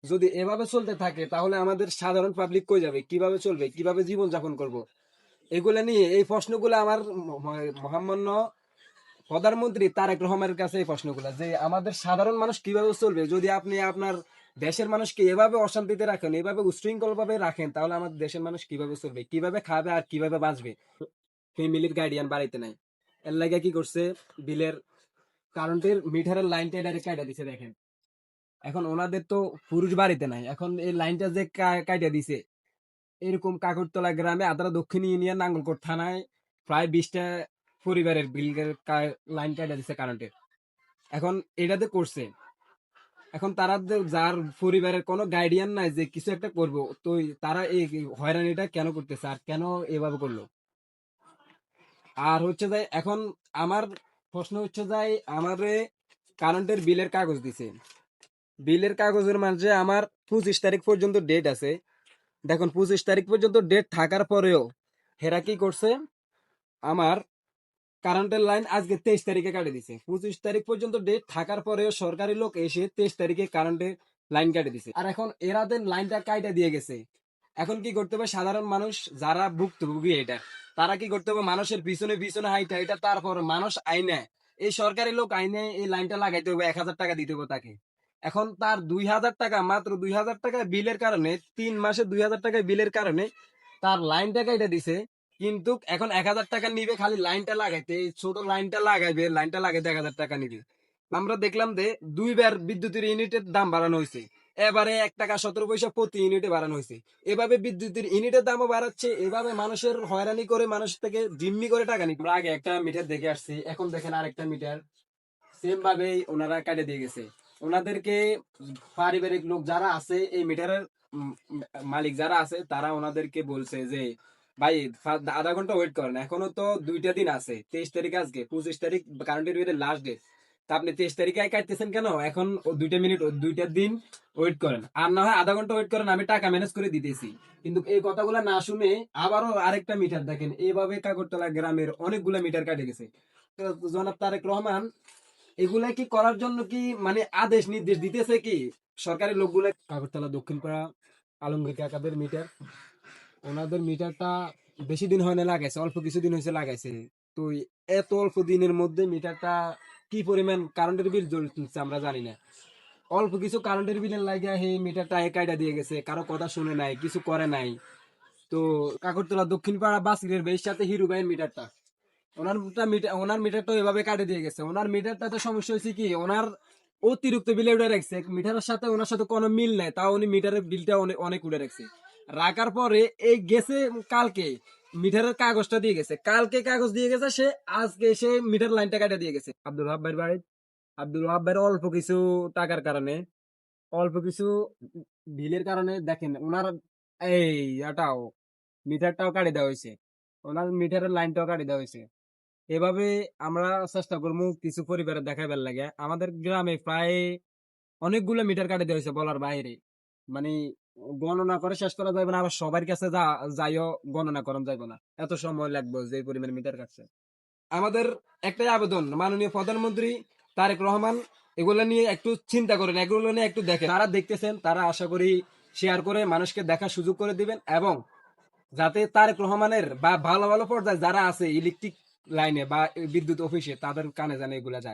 যদি এভাবে চলতে থাকে তাহলে আমাদের সাধারণ পাবলিক কই যাবে, কিভাবে চলবে, কিভাবে জীবন যাপন করব? এগুলা নিয়ে এই প্রশ্নগুলো আমার মহামান্য প্রধানমন্ত্রী তারেক রহমানের কাছে এই প্রশ্নগুলো, যে আমাদের সাধারণ মানুষ কিভাবে চলবে যদি আপনি আপনার দেশের মানুষকে এভাবে অশান্তিতে রাখেন, এভাবে উশৃঙ্খল ভাবে রাখেন, তাহলে আমাদের দেশের মানুষ কিভাবে চলবে, কিভাবে খাবে আর কিভাবে বাঁচবে? ফ্যামিলির গার্ডিয়ান বাড়িতে নাই, এর লাগে কি করছে, বিলের কারেন্টের মিটারের লাইনটা ডাইরেক্ট কাটা দিছে দেখেন। এখন ওনাদের তো পুরুষ বাড়িতে নাই, এখন এই লাইনটা যে কাটা দিছে, এরকম কাকরতলা গ্রামে আদ্রা দক্ষিণ ইউনিয়ন নাঙ্গলকোট থানায় প্রায় 20টা পরিবারের বিলের লাইন কাটা দিছে কারেন্টের। এখন এটাতে করছে, এখন তারা যার পরিবারের কোনো গাইডিয়ান নাই যে কিছু একটা করবো, তো তারা এই হয়রানিটা কেন করতেছে আর কেন এভাবে করলো? আর হচ্ছে যে এখন আমার প্রশ্ন হচ্ছে যে আমারে কারেন্টের বিলের কাগজ দিছে, বিলের কাগজের মাঝে আমার 25 তারিখ পর্যন্ত ডেট আছে। দেখুন 25 তারিখ পর্যন্ত ডেট থাকার পরেও হেরা কি করছে, আমার কারেন্টের লাইন আজকে 23 তারিখে কাটে দিছে। 25 তারিখ পর্যন্ত ডেট থাকার পরেও সরকারি লোক এসে 23 তারিখে কারেন্টের লাইন কাটে দিছে। আর এখন এরাদের লাইনটা কাইটা দিয়ে গেছে। এখন কি করতে হবে সাধারণ মানুষ যারা ভুক্তভোগী এটা, তারা কি করতে হবে, মানুষের পিছনে পিছনে হাইটা এটা, তারপর মানুষ আইনে এই সরকারি লোক আইনে এই লাইনটা লাগাইতে হবে, 1,000 টাকা দিতে হবে তাকে। এখন তার 2,000 টাকা, মাত্র 2,000 টাকা বিলের কারণে, 3 মাসে 2,000 টাকা বিলের কারণে তার লাইনটা কাইটা দিছে। কিন্তু এখন 1,000 টাকা নিবে খালি লাইনটা লাগাইতে, এই ছোট লাইনটা লাগাইবে, লাইনটা লাগাইতে 1,000 টাকা নিবে। আমরা দেখলাম যে 2বার বিদ্যুতের ইউনিটের দাম বাড়ানো হয়েছে, এবারে 1 টাকা 17 পয়সা প্রতি ইউনিটে বাড়ানো হয়েছে। এভাবে বিদ্যুতের ইউনিটের দামও বাড়াচ্ছে, এভাবে মানুষের হয়রানি করে, মানুষ থেকে জিম্মি করে টাকা নিচ্ছে। আমরা আগে একটা মিটার দেখে আসছি, এখন দেখেন আরেকটা মিটার সেম ভাবে ওনারা কাটে দিয়ে গেছে। ওনাদেরকে পারিবারিক লোক যারা আছে, এই মিটারের মালিক যারা আছে, তারা ওনাদেরকে বলছে যে ভাই আধা ঘন্টা ওয়েট করেন, এখনো তো 2টা দিন আছে, 23 তারিখ আজকে, 25 তারিখ কারেন্টের বিলের লাস্ট ডেট। তা আপনি 23 তারিখে কাটতেছেন কেন? এখন ও 2টা মিনিট, 2টা দিন ওয়েট করেন, আর না হয় আধা ঘন্টা ওয়েট করেন, আমি টাকা ম্যানেজ করে দিতেছি। কিন্তু এই কথাগুলো না শুনে আবারও আরেকটা মিটার দেখেন, এইভাবে কাকরতলা গ্রামের অনেকগুলা মিটার কাটে গেছে। তো জনাব তারেক রহমান এগুলা কি করার জন্য কি মানে আদেশ নির্দেশ দিতেছে কি সরকারি লোকগুলা? কাগরতলা দক্ষিণপাড়া আলমগীর কাকাদের মিটার, ওনাদের মিটারটা বেশি দিন হয় না লাগাইছে, অল্প কিছুদিন হয়েছে লাগাইছে। তো এত অল্প দিনের মধ্যে মিটারটা কি পরিমাণ কারেন্টের বিল জ্বলছে আমরা জানি না। অল্প কিছু কারেন্টের বিলের লাগিয়া এই মিটারটা একাইটা দিয়ে গেছে, কারো কথা শুনে নাই, কিছু করে নাই। তো কাকরতলা দক্ষিণপাড়া বাসিরের বেশ সাথে হিরু ভাইয়ের মিটারটা, ওনার মিটারটা এভাবে কাটে দিয়ে গেছে। ওনার মিটারটাতে সমস্যা হয়েছে কি, ওনার অতিরিক্ত বিলে উঠে রাখছে, মিটারের সাথে ওনার সাথে কোনো মিল নাই, তাও উনি মিটারের বিলটা অনেক অনেক উঠে রাখছে। রাখার পরে এই গেছে কালকে মিটারের কাগজটা দিয়ে গেছে, কালকে কাগজ দিয়ে গেছে, সে আজকে এসে মিটার লাইনটা কাটে দিয়ে গেছে। আব্দুল ওয়াহাব ভাইয়ের বাড়ি, আব্দুল ওয়াহাব ভাইয়ের অল্প কিছু টাকার কারণে, অল্প কিছু বিলের কারণে দেখেন ওনার এই এটাও মিটারটাও কাটি দেওয়া হয়েছে, ওনার মিটারের লাইনটাও কাটি দেওয়া হয়েছে। এভাবে আমরা চেষ্টা করবো কিছু পরিবারে দেখাইবার লাগে। আমাদের গ্রামে প্রায় অনেকগুলো মিটার কাটে দেওয়া হয়েছে বলার বাইরে, মানে গণনা করে শেষ করা যাবে না, আবার সবার কাছে যাইও গণনা করা যাবে না, এত সময় লাগবে যে পরিমাণ মিটার কাটছে। আমাদের একটাই আবেদন, মাননীয় প্রধানমন্ত্রী তারেক রহমান, এগুলো নিয়ে একটু চিন্তা করেন, এগুলো নিয়ে একটু দেখেন। তারা দেখতেছেন, তারা আশা করি শেয়ার করে মানুষকে দেখার সুযোগ করে দিবেন, এবং যাতে তারেক রহমানের বা ভালো ভালো পর্যায়ে যারা আছে ইলেকট্রিক লাইনে বা বিদ্যুৎ অফিসে, তাদের কানে জানে এগুলা যায়।